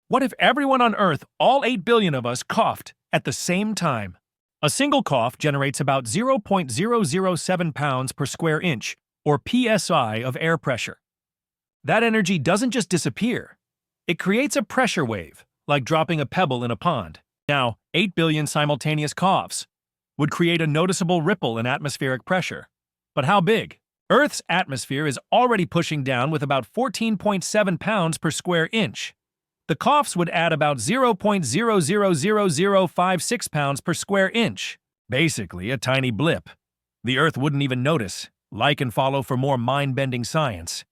What if everyone on Earth, all 8 billion of us, coughed at the same time? A single cough generates about 0.007 pounds per square inch, or psi, of air pressure. That energy doesn't just disappear. It creates a pressure wave, like dropping a pebble in a pond. Now, 8 billion simultaneous coughs would create a noticeable ripple in atmospheric pressure. But how big? Earth's atmosphere is already pushing down with about 14.7 pounds per square inch. The coughs would add about 0.000056 pounds per square inch. Basically, a tiny blip. The Earth wouldn't even notice. Like and follow for more mind-bending science.